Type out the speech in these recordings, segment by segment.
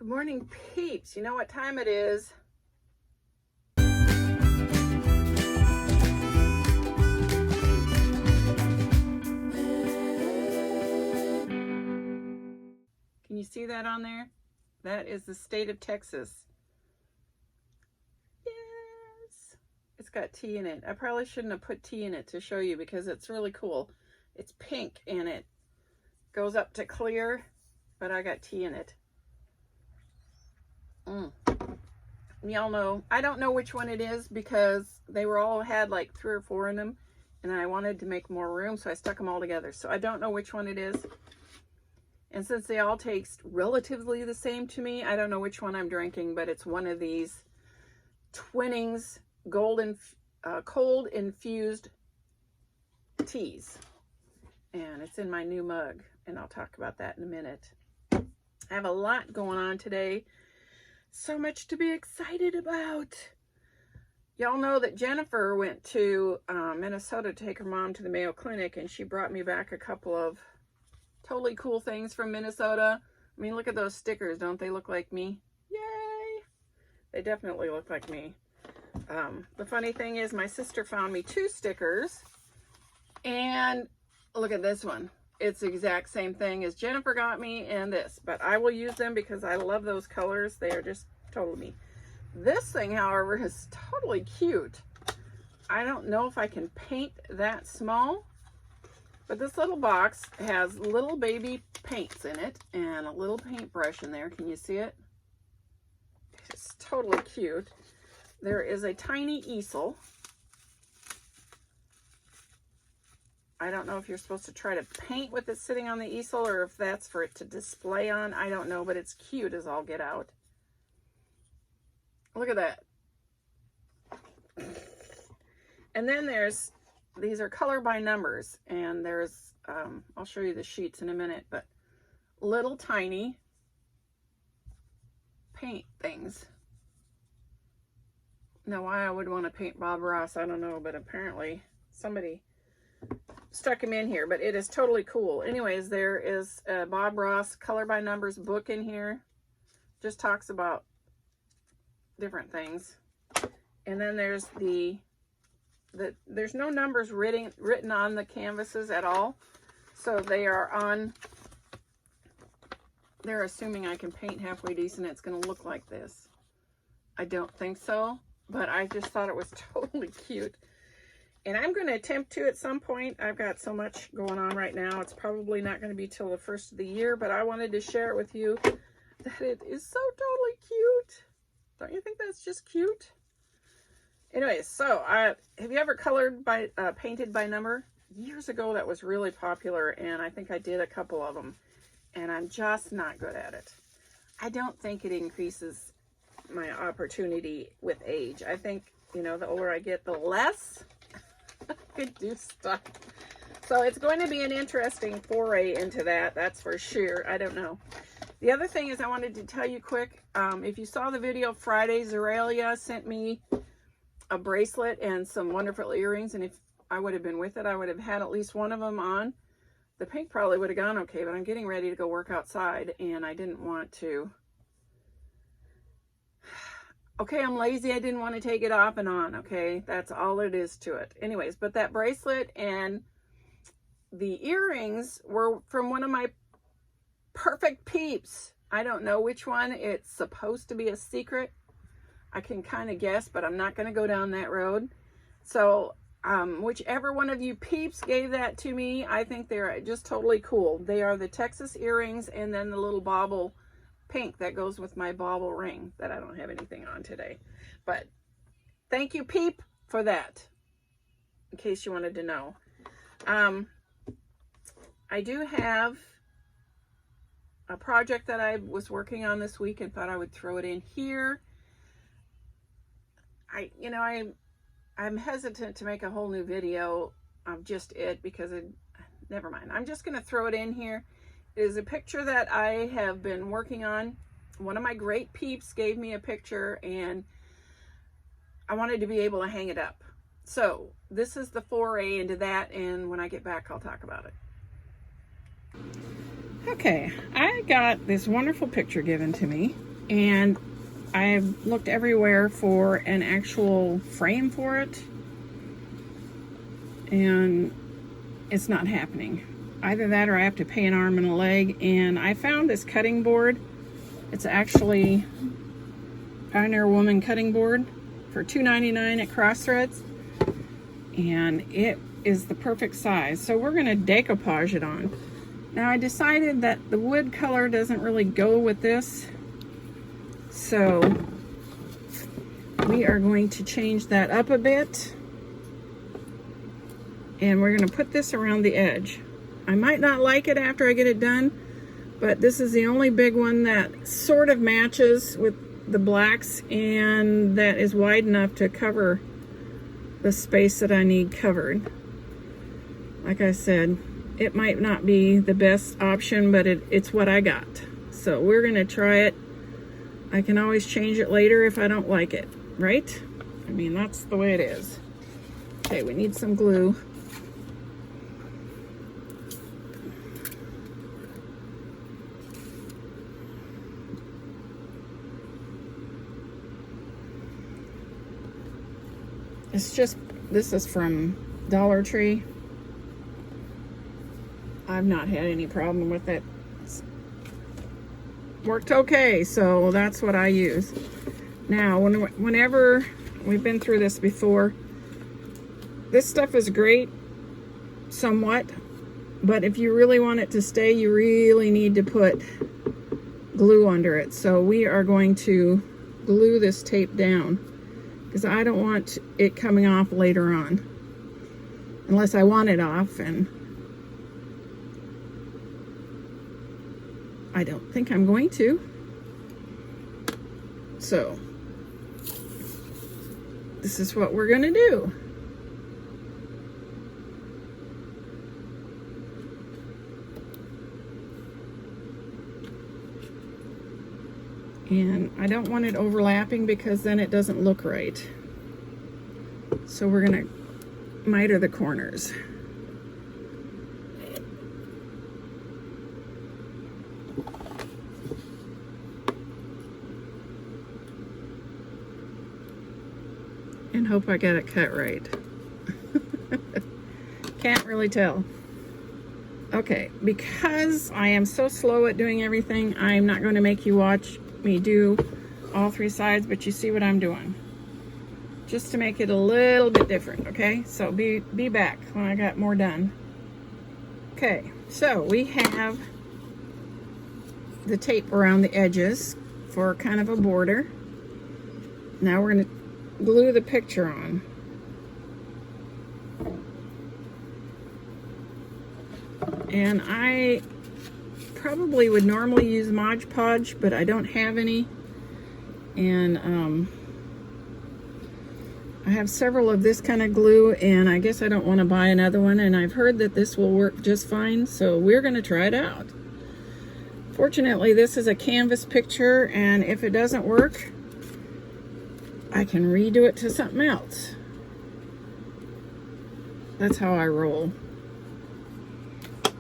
Good morning, peeps. You know what time it is? Can you see that on there? That is the state of Texas. Yes. It's got tea in it. I probably shouldn't have put tea in it to show you because it's really cool. It's pink and it goes up to clear, but I got tea in it. Y'all know, I don't know which one it is because they were all had like 3 or 4 in them and I wanted to make more room, so I stuck them all together. So I don't know which one it is. And since they all taste relatively the same to me, I don't know which one I'm drinking, but it's one of these Twinings cold infused teas. And it's in my new mug, and I'll talk about that in a minute. I have a lot going on today. So much to be excited about. Y'all know that Jennifer went to Minnesota to take her mom to the Mayo Clinic, and she brought me back a couple of totally cool things from Minnesota. I mean, look at those stickers. Don't they look like me? Yay! They definitely look like me. The funny thing is my sister found me 2 stickers, and look at this one. It's the exact same thing as Jennifer got me and this, but I will use them because I love those colors. They are just totally me. This thing, however, is totally cute. I don't know if I can paint that small, but this little box has little baby paints in it and a little paintbrush in there. Can you see it? It's totally cute. There is a tiny easel. I don't know if you're supposed to try to paint with it sitting on the easel or if that's for it to display on. I don't know, but it's cute as all get out. Look at that. And then these are color by numbers, and there's, I'll show you the sheets in a minute, but little tiny paint things. Now, why I would want to paint Bob Ross, I don't know, but apparently somebody stuck him in here, but it is totally cool. Anyways, there is a Bob Ross color by numbers book in here. Just talks about different things. And then there's there's no numbers written on the canvases at all. So they are on, they're assuming I can paint halfway decent. It's going to look like this. I don't think so, but I just thought it was totally cute. And I'm going to attempt to at some point. I've got so much going on right now. It's probably not going to be till the first of the year, but I wanted to share it with you that it is so totally cute. Don't you think that's just cute? Anyways, so have you ever painted by number? Years ago, that was really popular, and I think I did a couple of them, and I'm just not good at it. I don't think it increases my opportunity with age. I think, you know, the older I get, the less I could do stuff. So it's going to be an interesting foray into that, that's for sure. I don't know. The other thing is I wanted to tell you quick, if you saw the video Friday, Zeralia sent me a bracelet and some wonderful earrings, and if I would have been with it, I would have had at least one of them on. The pink probably would have gone okay, but I'm getting ready to go work outside, and I didn't want to. Okay, I'm lazy. I didn't want to take it off and on, okay? That's all it is to it. Anyways, but that bracelet and the earrings were from one of my perfect peeps. I don't know which one. It's supposed to be a secret. I can kind of guess, but I'm not going to go down that road. So, whichever one of you peeps gave that to me, I think they're just totally cool. They are the Texas earrings and then the little bauble pink that goes with my bauble ring that I don't have anything on today. But thank you, peep, for that, in case you wanted to know. I do have a project that I was working on this week and thought I would throw it in here. I'm hesitant to make a whole new video of just it because never mind. I'm just going to throw it in here. It is a picture that I have been working on. One of my great peeps gave me a picture and I wanted to be able to hang it up. So this is the foray into that, and when I get back, I'll talk about it. Okay, I got this wonderful picture given to me and I've looked everywhere for an actual frame for it, and it's not happening. Either that or I have to pay an arm and a leg. And I found this cutting board. It's actually Pioneer Woman cutting board for $2.99 at Crossthreads, and it is the perfect size. So we're going to decoupage it on. Now I decided that the wood color doesn't really go with this, so we are going to change that up a bit, and we're going to put this around the edge. I might not like it after I get it done, but this is the only big one that sort of matches with the blacks and that is wide enough to cover the space that I need covered. Like I said, it might not be the best option, but it's what I got. So we're going to try it. I can always change it later if I don't like it, right? I mean, that's the way it is. Okay, we need some glue. This is from Dollar Tree. I've not had any problem with it. It's worked okay, so that's what I use. Now, whenever we've been through this before, this stuff is great, somewhat, but if you really want it to stay, you really need to put glue under it. So we are going to glue this tape down, because I don't want it coming off later on, unless I want it off, and I don't think I'm going to. So this is what we're going to do. And I don't want it overlapping because then it doesn't look right. So we're going to miter the corners. And hope I get it cut right. Can't really tell. Okay, because I am so slow at doing everything, I'm not going to make you watch me do all three sides, but you see what I'm doing, just to make it a little bit different. Okay, so be back when I got more done. Okay, so we have the tape around the edges for kind of a border. Now we're going to glue the picture on. And I probably would normally use Mod Podge, but I don't have any. And I have several of this kind of glue, and I guess I don't want to buy another one. And I've heard that this will work just fine, so we're going to try it out. Fortunately, this is a canvas picture, and if it doesn't work, I can redo it to something else. That's how I roll.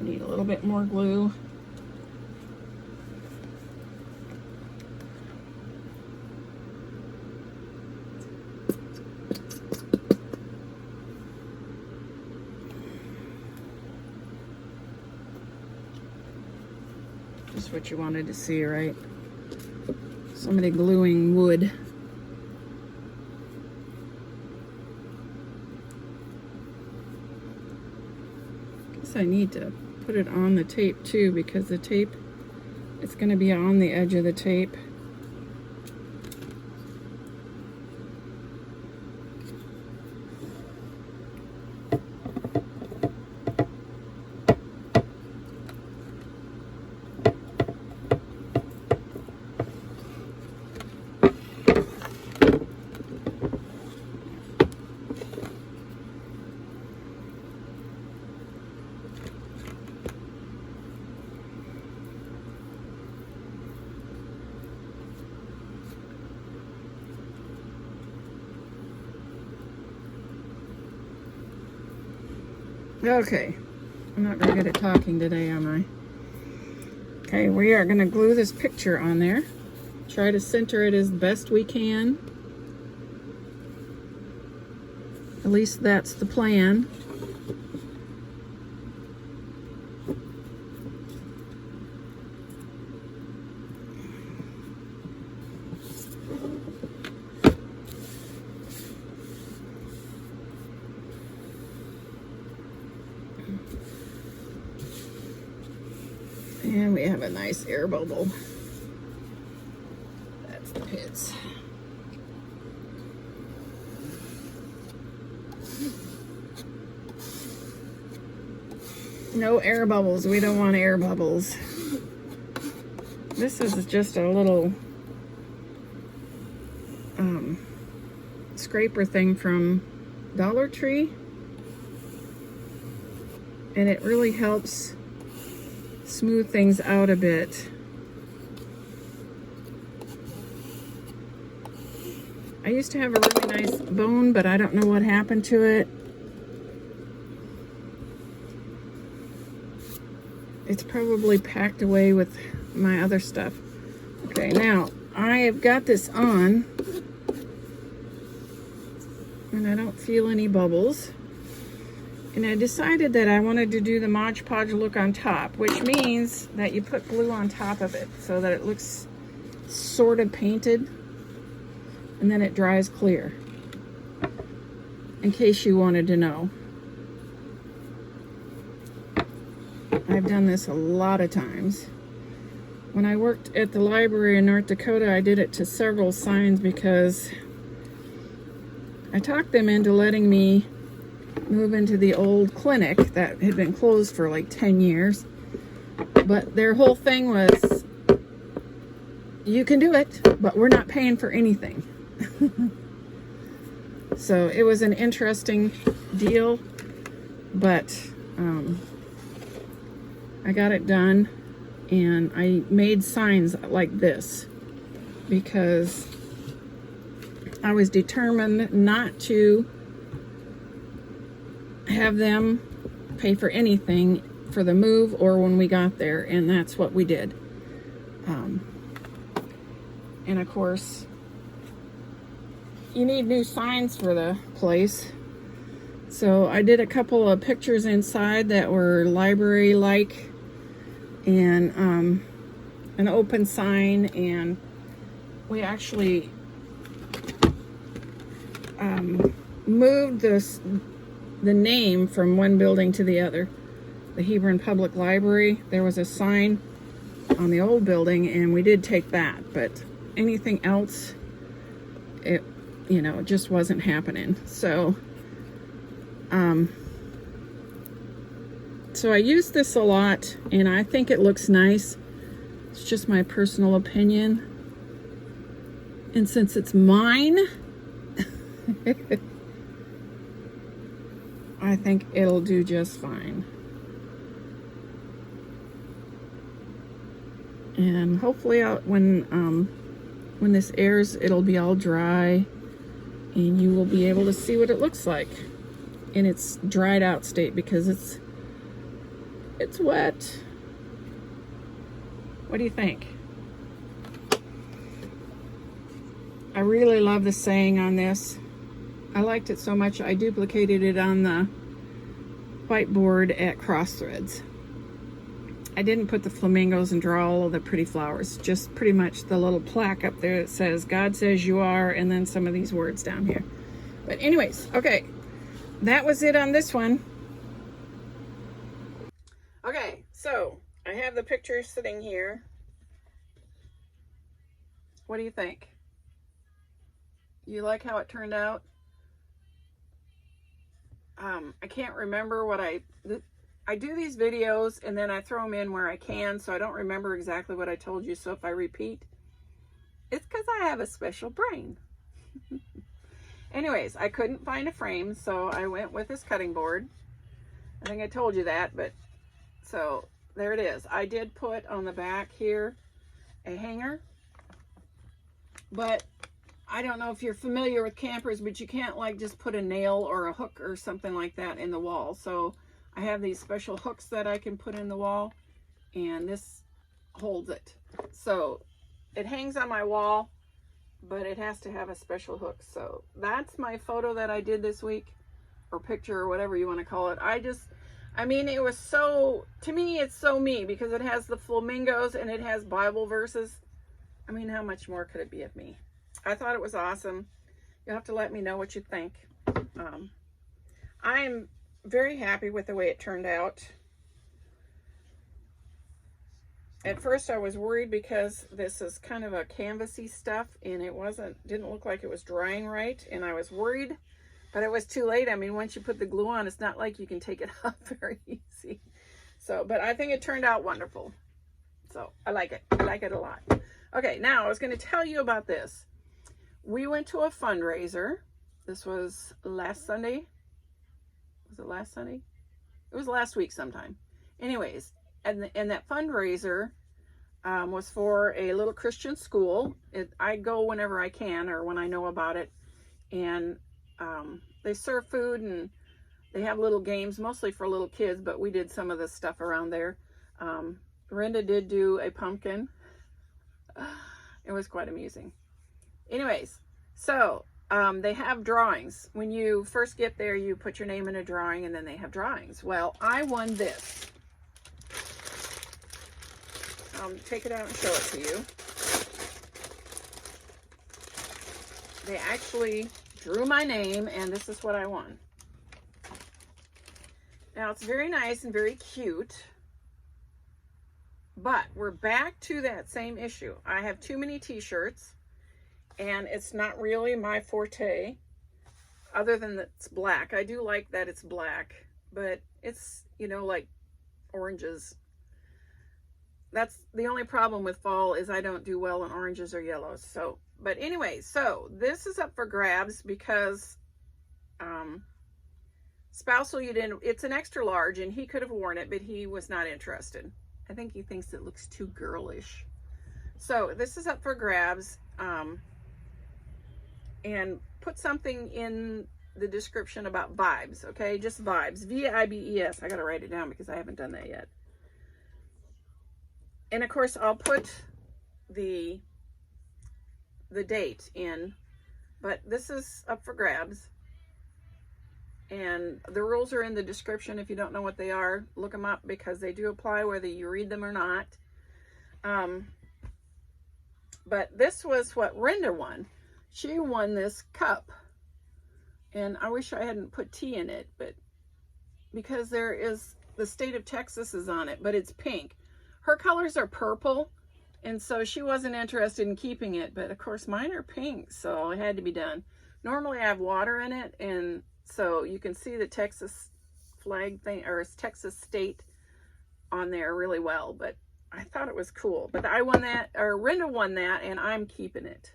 Need a little bit more glue. Just what you wanted to see, right? Somebody gluing wood. Guess I need to put it on the tape too, because the tape, it's going to be on the edge of the tape. Okay, I'm not very good at talking today, am I? Okay, we are going to glue this picture on there. Try to center it as best we can. At least that's the plan. And we have a nice air bubble. That's the pits. No air bubbles. We don't want air bubbles. This is just a little scraper thing from Dollar Tree. And it really helps smooth things out a bit. I used to have a really nice bone, but I don't know what happened to it. It's probably packed away with my other stuff. Okay, now I have got this on and I don't feel any bubbles. And I decided that I wanted to do the Mod Podge look on top, which means that you put glue on top of it so that it looks sort of painted, and then it dries clear, in case you wanted to know. I've done this a lot of times. When I worked at the library in North Dakota, I did it to several signs because I talked them into letting me move into the old clinic that had been closed for like 10 years. But their whole thing was, you can do it, but we're not paying for anything. So it was an interesting deal, but I got it done, and I made signs like this because I was determined not to have them pay for anything for the move or when we got there, and that's what we did. And of course, you need new signs for the place. So I did a couple of pictures inside that were library-like, and an open sign, and we actually moved the name from one building to the other. The Hebron Public Library, there was a sign on the old building, and we did take that, but anything else, it just wasn't happening. So so I use this a lot, and I think it looks nice. It's just my personal opinion, and since it's mine, I think it'll do just fine. And hopefully when this airs, it'll be all dry, and you will be able to see what it looks like in its dried out state, because it's wet. What do you think? I really love the saying on this. I liked it so much I duplicated it on the whiteboard at Crossthreads. I didn't put the flamingos and draw all of the pretty flowers, just pretty much the little plaque up there that says God says you are, and then some of these words down here. But anyways, okay, that was it on this one. Okay, so I have the picture sitting here. What do you think? You like how it turned out? I can't remember what I do these videos and then I throw them in where I can, so I don't remember exactly what I told you. So if I repeat, it's because I have a special brain. Anyways, I couldn't find a frame, so I went with this cutting board. I think I told you that, but so there it is. I did put on the back here a hanger, but I don't know if you're familiar with campers, but you can't like just put a nail or a hook or something like that in the wall. So I have these special hooks that I can put in the wall, and this holds it. So it hangs on my wall, but it has to have a special hook. So that's my photo that I did this week, or picture, or whatever you want to call it. I mean, it was so, to me, it's so me, because it has the flamingos and it has Bible verses. I mean, how much more could it be of me? I thought it was awesome. You'll have to let me know what you think. I'm very happy with the way it turned out. At first I was worried because this is kind of a canvasy stuff, and it didn't look like it was drying right, and I was worried, but it was too late. I mean, once you put the glue on, it's not like you can take it off very easy. So, but I think it turned out wonderful. So I like it. I like it a lot. Okay, now I was going to tell you about this. We went to a fundraiser. This was last Sunday. Was it last Sunday? It was last week sometime. Anyways, and that fundraiser was for a little Christian school. I go whenever I can, or when I know about it. And they serve food, and they have little games, mostly for little kids, but we did some of the stuff around there. Brenda did do a pumpkin. It was quite amusing. Anyways, so they have drawings. When you first get there, you put your name in a drawing, and then they have drawings. Well, I won this. Take it out and show it to you. They actually drew my name, and this is what I won. Now, it's very nice and very cute, but we're back to that same issue. I have too many t-shirts, and it's not really my forte, other than that it's black. I do like that it's black, but it's, you know, like oranges. That's the only problem with fall, is I don't do well in oranges or yellows. So, but anyway, so this is up for grabs because Spousal, it's an extra large, and he could have worn it, but he was not interested. I think he thinks it looks too girlish. So this is up for grabs. And put something in the description about vibes, okay? Just vibes, V-I-B-E-S. I gotta write it down because I haven't done that yet. And of course, I'll put the date in, but this is up for grabs. And the rules are in the description. If you don't know what they are, look them up, because they do apply whether you read them or not. But this was what Renda won. She won this cup. And I wish I hadn't put tea in it, but because there is, the state of Texas is on it, but it's pink. Her colors are purple, and so she wasn't interested in keeping it, but of course mine are pink, so it had to be done. Normally I have water in it, and so you can see the Texas flag thing, or Texas state on there really well, but I thought it was cool. But I won that, or Renda won that, and I'm keeping it.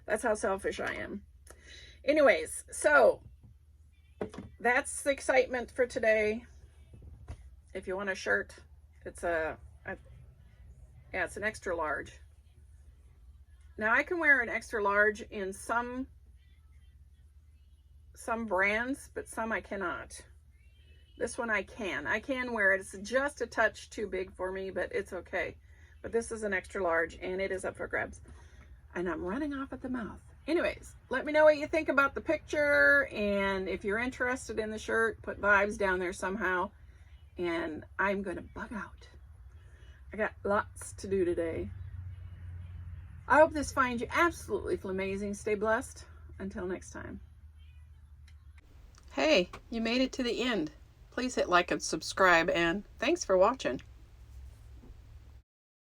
That's how selfish I am. Anyways, so that's the excitement for today. If you want a shirt, it's yeah, it's an extra large. Now I can wear an extra large in some brands, but some I cannot. This one I can wear it. It's just a touch too big for me, but it's okay. But this is an extra large, and it is up for grabs. And I'm running off at the mouth. Anyways, let me know what you think about the picture, and if you're interested in the shirt, put vibes down there somehow. And I'm gonna bug out. I got lots to do today. I hope this finds you absolutely flamazing. Stay blessed. Until next time. Hey, you made it to the end. Please hit like and subscribe, and thanks for watching.